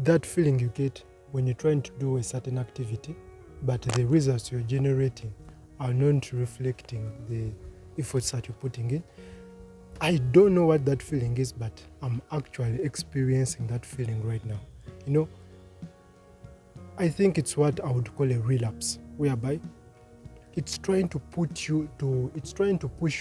that feeling you get when you're trying to do a certain activity, but the results you're generating are not reflecting the efforts that you're putting in. I don't know what that feeling is, but I'm actually experiencing that feeling right now. You know, I think it's what I would call a relapse, whereby it's trying to push you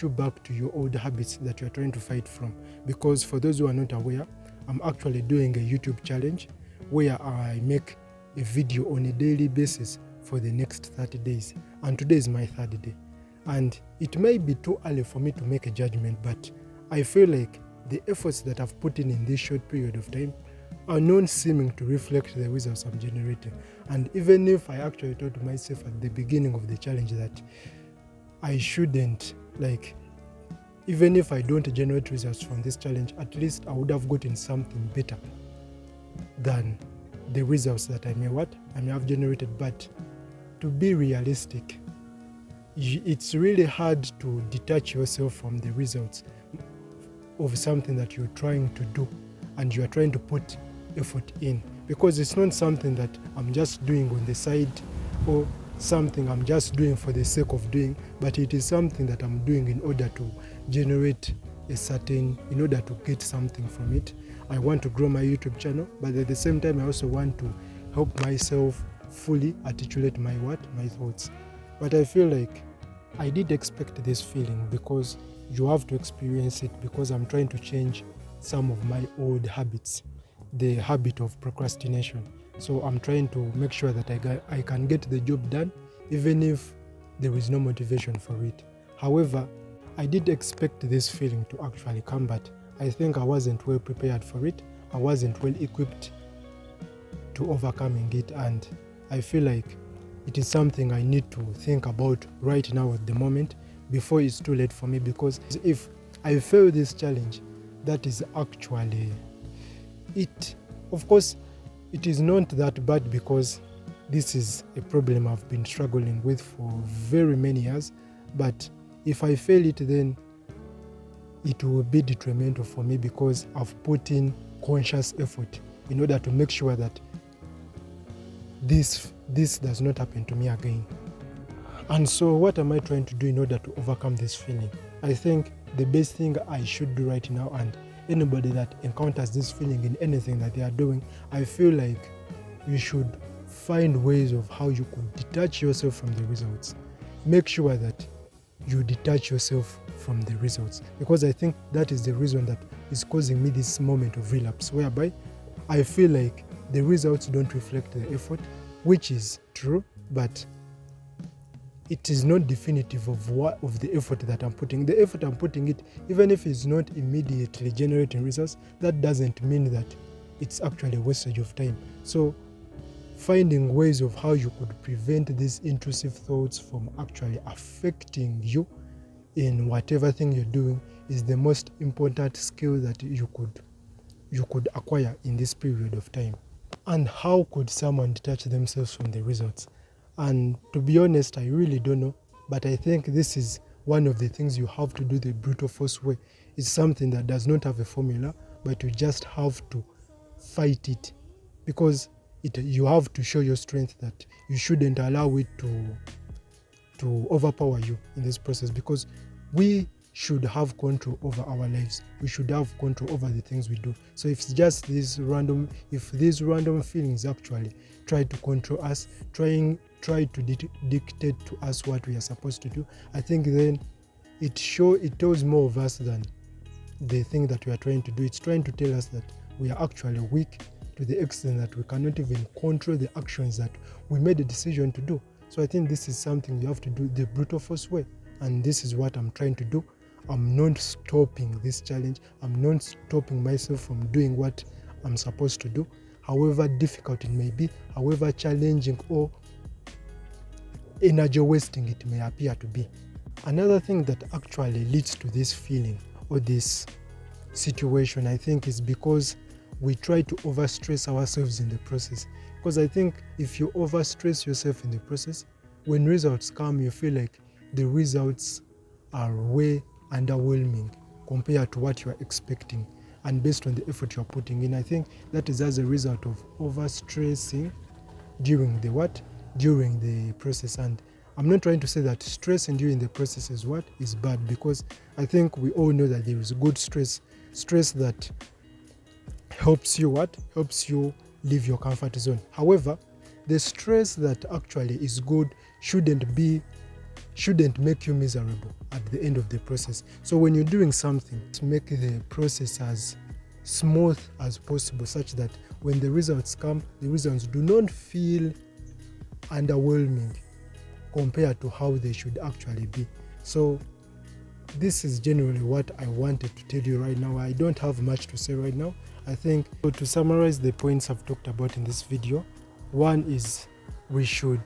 back to your old habits that you're trying to fight from. Because for those who are not aware, I'm actually doing a YouTube challenge where I make a video on a daily basis for the next 30 days. And today is my third day. And it may be too early for me to make a judgment, but I feel like the efforts that I've put in this short period of time are not seeming to reflect the results I'm generating. And even if I actually told myself at the beginning of the challenge that I shouldn't, even if I don't generate results from this challenge, at least I would have gotten something better than the results that I may have generated. But to be realistic, it's really hard to detach yourself from the results of something that you're trying to do and you're trying to put effort in, because it's not something that I'm just doing on the side or something I'm just doing for the sake of doing, but it is something that I'm doing in order to generate in order to get something from it. I want to grow my YouTube channel, but at the same time I also want to help myself fully articulate my thoughts. But I feel like I did expect this feeling, because you have to experience it, because I'm trying to change some of my old habits, the habit of procrastination. So I'm trying to make sure that I can get the job done even if there is no motivation for it. However, I did expect this feeling to actually come, but I think I wasn't well prepared for it. I wasn't well equipped to overcoming it, and I feel like it is something I need to think about right now at the moment before it's too late for me, because if I fail this challenge, that is actually it. Of course, it is not that bad, because this is a problem I've been struggling with for very many years, but if I fail it, then it will be detrimental for me, because I've put in conscious effort in order to make sure that this does not happen to me again. And so what am I trying to do in order to overcome this feeling? I think the best thing I should do right now, and anybody that encounters this feeling in anything that they are doing, I feel like you should find ways of how you could detach yourself from the results. Make sure that you detach yourself from the results, because I think that is the reason that is causing me this moment of relapse, whereby I feel like the results don't reflect the effort, which is true, but it is not definitive of the effort that I'm putting. The effort I'm putting it, even if it's not immediately generating results, that doesn't mean that it's actually a wastage of time. So finding ways of how you could prevent these intrusive thoughts from actually affecting you in whatever thing you're doing is the most important skill that you could acquire in this period of time. And how could someone detach themselves from the results? And to be honest, I really don't know, but I think this is one of the things you have to do the brutal force way. It's something that does not have a formula, but you just have to fight it, because you have to show your strength, that you shouldn't allow it to overpower you in this process, because we should have control over our lives. We should have control over the things we do. So if these random feelings actually try to control us, try to dictate to us what we are supposed to do, I think then it tells more of us than the thing that we are trying to do. It's trying to tell us that we are actually weak to the extent that we cannot even control the actions that we made a decision to do. So I think this is something you have to do the brutal force way, and this is what I'm trying to do. I'm not stopping this challenge. I'm not stopping myself from doing what I'm supposed to do, however difficult it may be, however challenging or energy wasting it may appear to be. Another thing that actually leads to this feeling or this situation, I think, is because we try to overstress ourselves in the process. Because I think if you overstress yourself in the process, when results come, you feel like the results are way underwhelming compared to what you are expecting. and based on the effort you're putting in. I think that is as a result of overstressing during the process. And I'm not trying to say that stressing during the process is bad, because I think we all know that there is good stress that helps you leave your comfort zone. However, the stress that actually is good shouldn't make you miserable at the end of the process. So when you're doing something, to make the process as smooth as possible, such that when the results come, the results do not feel underwhelming compared to how they should actually be. So this is generally what I wanted to tell you right now. I don't have much to say right now. I think, so to summarize the points I've talked about in this video, one is we should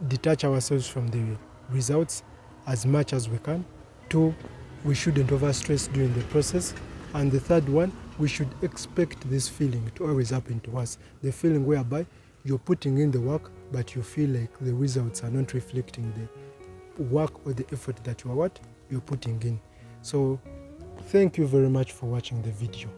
detach ourselves from the results as much as we can. Two, we shouldn't overstress during the process. And the third one, we should expect this feeling to always happen to us. The feeling whereby you're putting in the work, but you feel like the results are not reflecting the work or the effort that you're putting in. So thank you very much for watching the video.